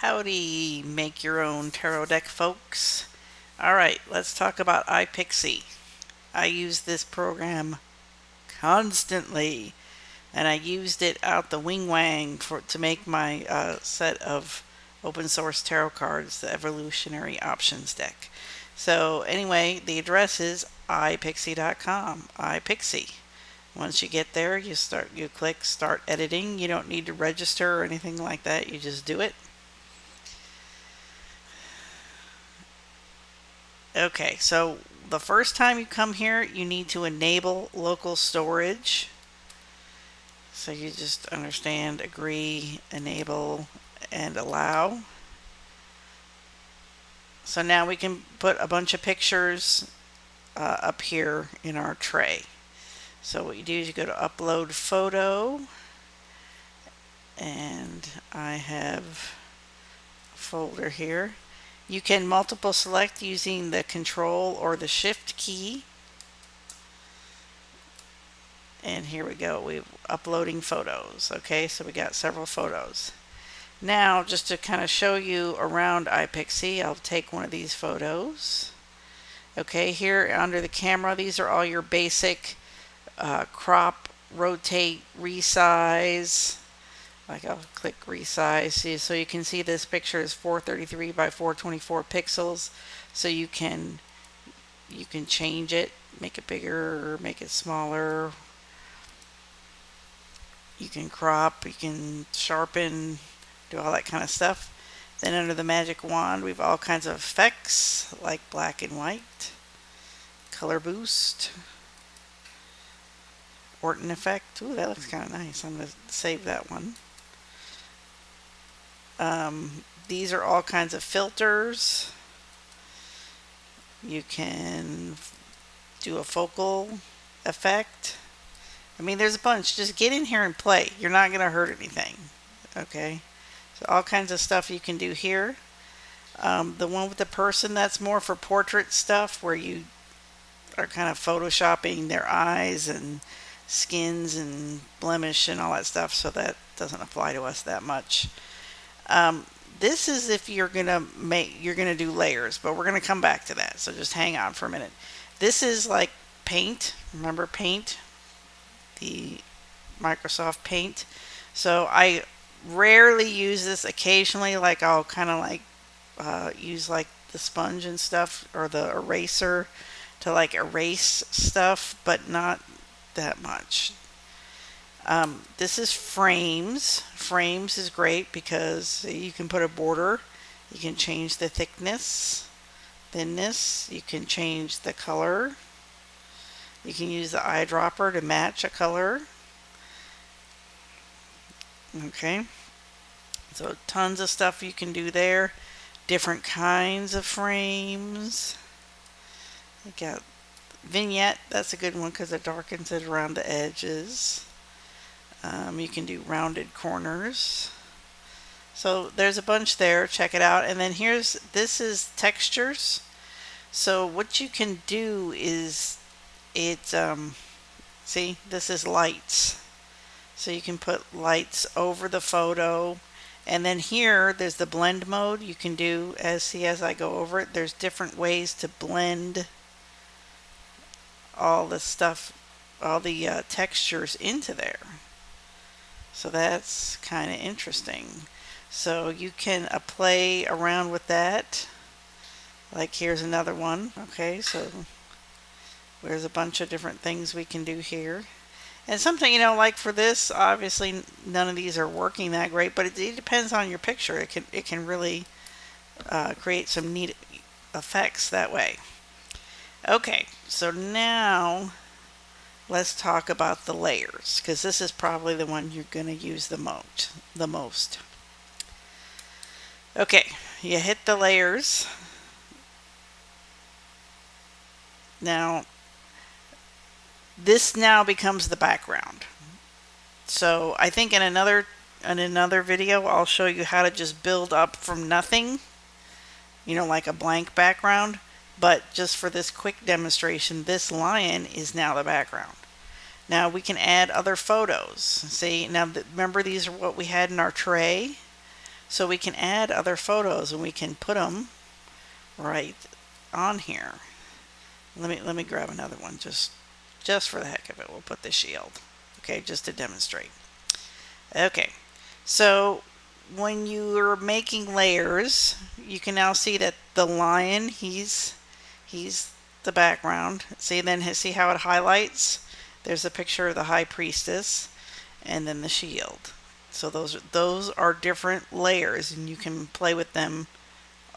Howdy, make your own tarot deck folks. Alright, let's talk about ipiccy. I use this program constantly, and I used it out the wing wang to make my set of open source tarot cards, the evolutionary options deck. So anyway, the address is ipiccy.com, ipiccy. Once you get there, you click start editing. You don't need to register or anything like that. You just do it. Okay, so the first time you come here, you need to enable local storage. So you just understand, agree, enable, and allow. So now we can put a bunch of pictures up here in our tray. So what you do is you go to upload photo, and I have a folder here. You can multiple select using the control or the shift key. And here we go, we're uploading photos. Okay, so we got several photos. Now, just to kind of show you around ipiccy, I'll take one of these photos. Okay, here under the camera, these are all your basic crop, rotate, resize. Like I'll click resize, so you can see this picture is 433 by 424 pixels. So you can change it, make it bigger, make it smaller. You can crop, you can sharpen, do all that kind of stuff. Then under the magic wand, we have all kinds of effects like black and white, color boost, Orton effect. Ooh, that looks kind of nice. I'm going to save that one. These are all kinds of filters. You can do a focal effect. I mean, there's a bunch. Just get in here and play. You're not going to hurt anything. Okay? So all kinds of stuff you can do here. The one with the person, that's more for portrait stuff where you are kind of photoshopping their eyes and skins and blemish and all that stuff, so that doesn't apply to us that much. This is if you're gonna do layers, but we're gonna come back to that, so just hang on for a minute. This is like Paint. Remember Paint, the Microsoft Paint? So I rarely use this. Occasionally, like I'll kind of like use like the sponge and stuff, or the eraser to like erase stuff, but not that much. This is frames. Frames is great because you can put a border, you can change the thickness, thinness, you can change the color, you can use the eyedropper to match a color. Okay, so tons of stuff you can do there. Different kinds of frames. You got vignette, that's a good one because it darkens it around the edges. You can do rounded corners. So there's a bunch there, check it out. And then this is textures. So what you can do is see, this is lights. So you can put lights over the photo. And then here, there's the blend mode. You can do, as I go over it, there's different ways to blend all the stuff, all the textures into there. So that's kind of interesting. So you can play around with that. Like here's another one. Okay, so there's a bunch of different things we can do here. And something, like for this, obviously none of these are working that great, but it depends on your picture. It can really create some neat effects that way. Okay, so now let's talk about the layers, because this is probably the one you're going to use the most. Okay, you hit the layers. Now, this now becomes the background. So I think in another video I'll show you how to just build up from nothing, like a blank background. But just for this quick demonstration, this lion is now the background. Now we can add other photos. See, now remember these are what we had in our tray. So we can add other photos and we can put them right on here. Let me grab another one just for the heck of it. We'll put the shield. Okay, just to demonstrate. Okay, so when you're making layers, you can now see that the lion, he's the background. See, see how it highlights? There's a picture of the high priestess and then the shield. So those are different layers and you can play with them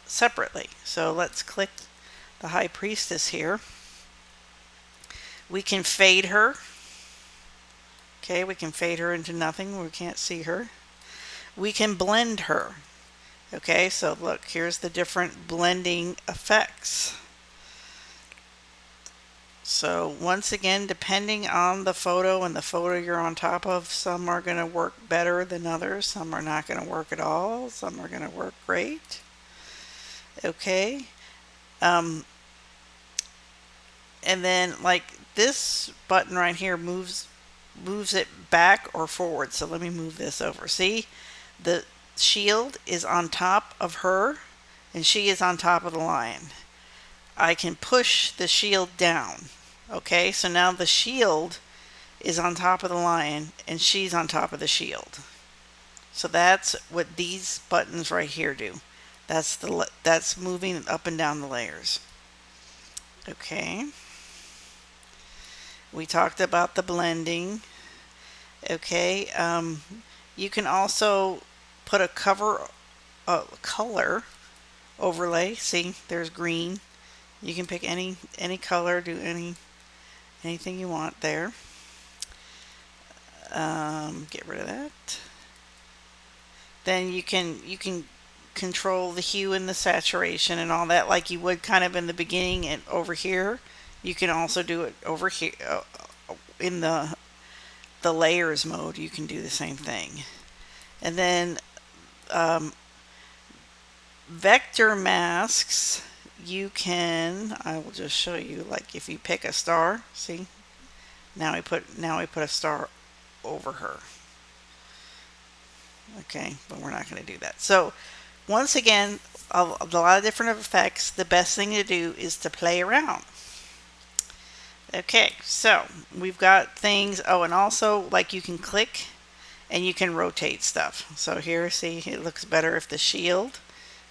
separately. So let's click the high priestess here. We can fade her. Okay, we can fade her into nothing. We can't see her. We can blend her. Okay, so look, here's the different blending effects. So once again, depending on the photo and the photo you're on top of, some are going to work better than others. Some are not going to work at all. Some are going to work great. Okay. And then like this button right here moves it back or forward. So let me move this over. See, the shield is on top of her and she is on top of the lion. I can push the shield down. Okay, so now the shield is on top of the lion and she's on top of the shield. So that's what these buttons right here do. That's moving up and down the layers. Okay. We talked about the blending. Okay, you can also put a color overlay. See, there's green. You can pick any color, do anything you want there. Get rid of that. Then you can control the hue and the saturation and all that like you would kind of in the beginning and over here. You can also do it over here in the layers mode. You can do the same thing. And then vector masks, you can, I will just show you, like if you pick a star, see, now we put a star over her. Okay, but we're not going to do that. So once again, a lot of different effects. The best thing to do is to play around. Okay, so we've got things. Oh, and also like you can click and you can rotate stuff. So here, see, it looks better if the shield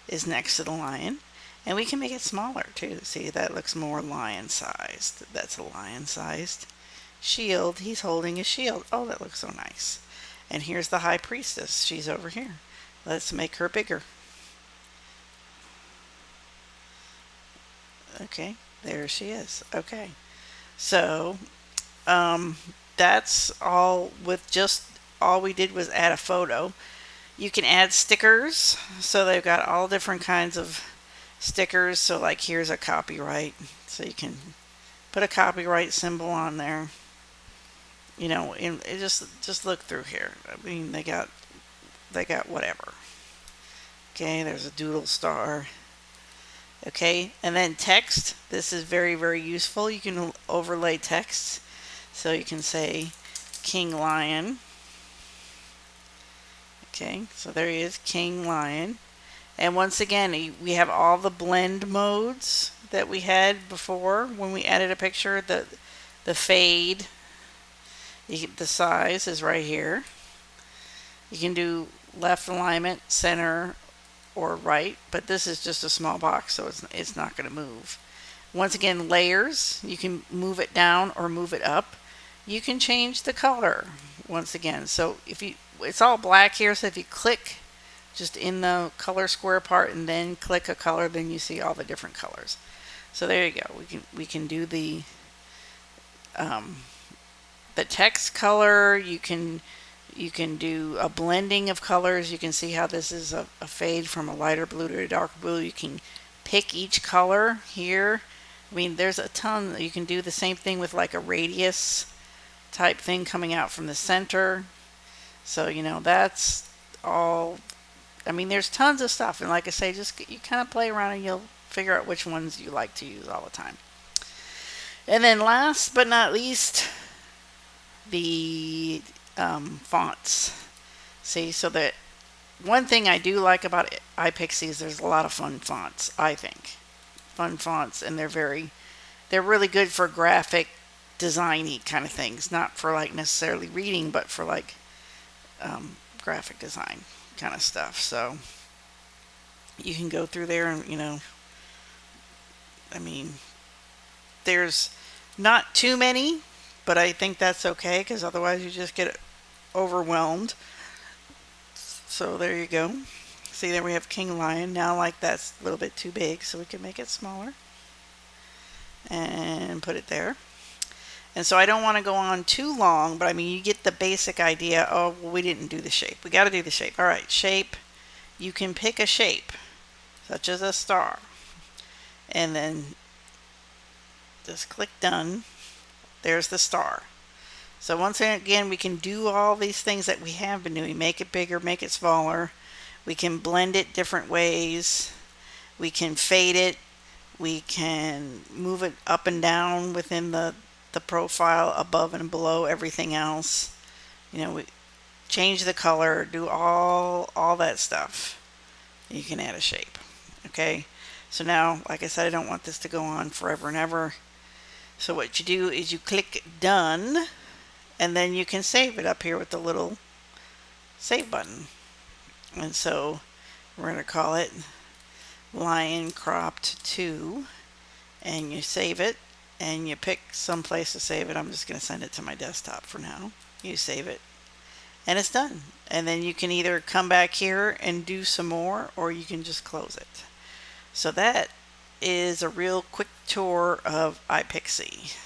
is next to the lion. And we can make it smaller too. See, that looks more lion-sized. That's a lion-sized shield. He's holding a shield. Oh, that looks so nice. And here's the high priestess. She's over here. Let's make her bigger. Okay, there she is. Okay. So that's all. With just all we did was add a photo. You can add stickers, so they've got all different kinds of stickers. So like here's a copyright, so you can put a copyright symbol on there. You know, and it just look through here. I mean, they got whatever. Okay, there's a doodle star. Okay, and then text. This is very, very useful. You can overlay text. So you can say King Lion. Okay, so there he is, King Lion. And once again, we have all the blend modes that we had before when we added a picture. The fade, the size is right here. You can do left alignment, center, or right, but this is just a small box, so it's not going to move. Once again, layers, you can move it down or move it up. You can change the color once again. So it's all black here, so if you click just in the color square part and then click a color, then you see all the different colors. So there you go. We can do the text color. You can do a blending of colors. You can see how this is a fade from a lighter blue to a darker blue. You can pick each color here. I mean, there's a ton. You can do the same thing with like a radius type thing coming out from the center. So, you know, that's all. I mean, there's tons of stuff. And like I say, just you kind of play around and you'll figure out which ones you like to use all the time. And then last but not least, the fonts. See, so that one thing I do like about ipiccy is there's a lot of fun fonts, I think. Fun fonts, and they're really good for graphic designy kind of things, not for like necessarily reading, but for like graphic design kind of stuff. So you can go through there and, I mean, there's not too many, but I think that's okay because otherwise you just get overwhelmed. So there you go. See, there we have King Lion. Now, like, that's a little bit too big, so we can make it smaller and put it there. And so I don't want to go on too long, but I mean, you get the basic idea. Oh, well, we didn't do the shape. We got to do the shape. All right, shape. You can pick a shape, such as a star, and then just click done. There's the star. So once again, we can do all these things that we have been doing. Make it bigger, make it smaller. We can blend it different ways. We can fade it. We can move it up and down within the profile, above and below everything else. We change the color, do all that stuff. You can add a shape. Okay, so now, like I said, I don't want this to go on forever and ever. So what you do is you click done, and then you can save it up here with the little save button. And so we're going to call it Lion Cropped 2, and you save it, and you pick some place to save it. I'm just going to send it to my desktop for now. You save it, and it's done. And then you can either come back here and do some more, or you can just close it. So that is a real quick tour of ipiccy.